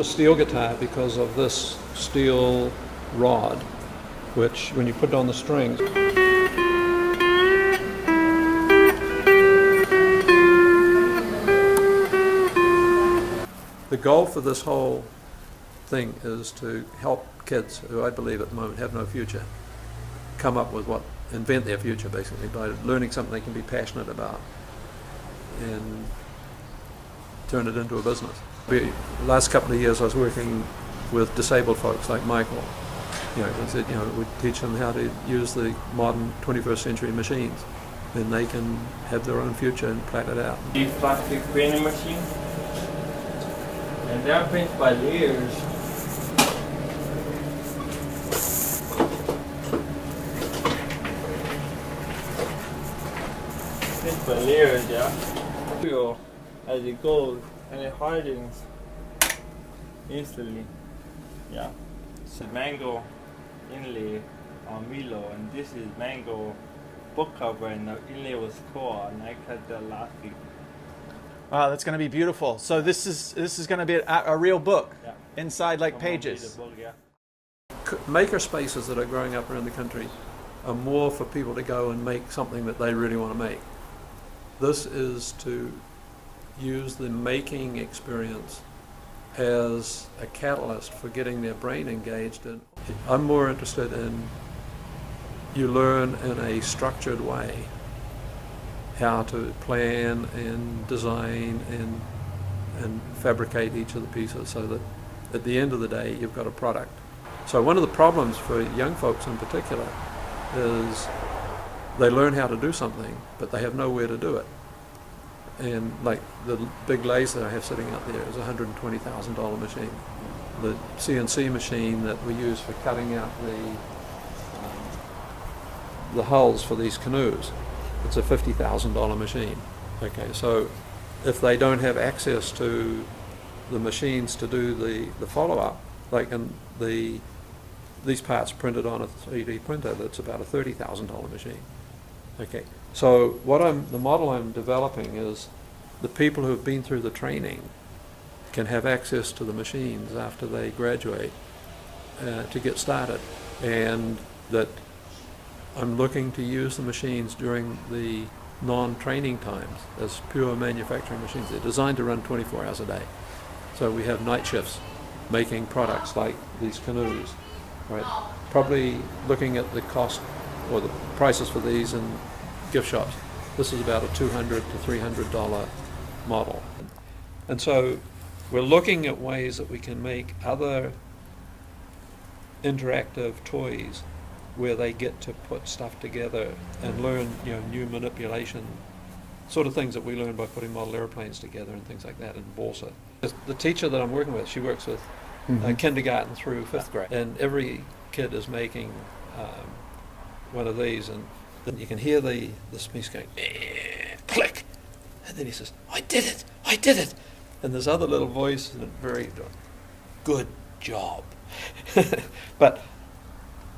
steel guitar because of this steel rod, which when you put it on the strings, the goal for this whole thing is to help kids who I believe at the moment have no future come up with invent their future basically by learning something they can be passionate about and turn it into a business. The last couple of years I was working with disabled folks like Michael. I said, we teach them how to use the modern 21st century machines, and they can have their own future and plan it out. These plastic printing machines, and they're printed by layers. Print by layers, yeah. As it goes, and it hardens instantly. Yeah. It's a mango inlay on Hilo, and this is mango book cover, and the inlay was cool, and I cut that last week. Wow, that's going to be beautiful. So this is going to be a real book, yeah. Inside like pages. Book, yeah. Maker spaces that are growing up around the country are more for people to go and make something that they really want to make. This is to use the making experience as a catalyst for getting their brain engaged. And I'm more interested in you learn in a structured way how to plan and design and fabricate each of the pieces so that at the end of the day you've got a product. So one of the problems for young folks in particular is they learn how to do something but they have nowhere to do it. And like the big lathe that I have sitting out there is a $120,000 machine. The CNC machine that we use for cutting out the hulls for these canoes, it's a $50,000 machine. Okay, so if they don't have access to the machines to do the follow-up, like these parts printed on a 3D printer, that's about a $30,000 machine. Okay, so the model I'm developing is the people who have been through the training can have access to the machines after they graduate to get started, and that I'm looking to use the machines during the non-training times as pure manufacturing machines. They're designed to run 24 hours a day. So we have night shifts making products like these canoes, right? Probably looking at the cost or the prices for these in gift shops. This is about a $200 to $300 model. And so we're looking at ways that we can make other interactive toys where they get to put stuff together and learn new manipulation, sort of things that we learn by putting model airplanes together and things like that in Balsa. The teacher that I'm working with, she works with kindergarten through 5th grade, and every kid is making one of these, and then you can hear the piece going, click, and then he says, I did it, and this other little voice, and very good job. But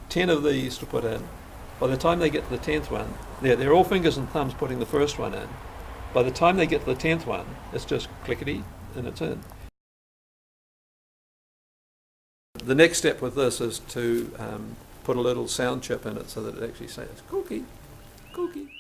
10 of these to put in. By the time they get to the 10th one, they're all fingers and thumbs putting the first one in. By the time they get to the 10th one, it's just clickety and it's in. The next step with this is to put a little sound chip in it so that it actually says cookie, cookie.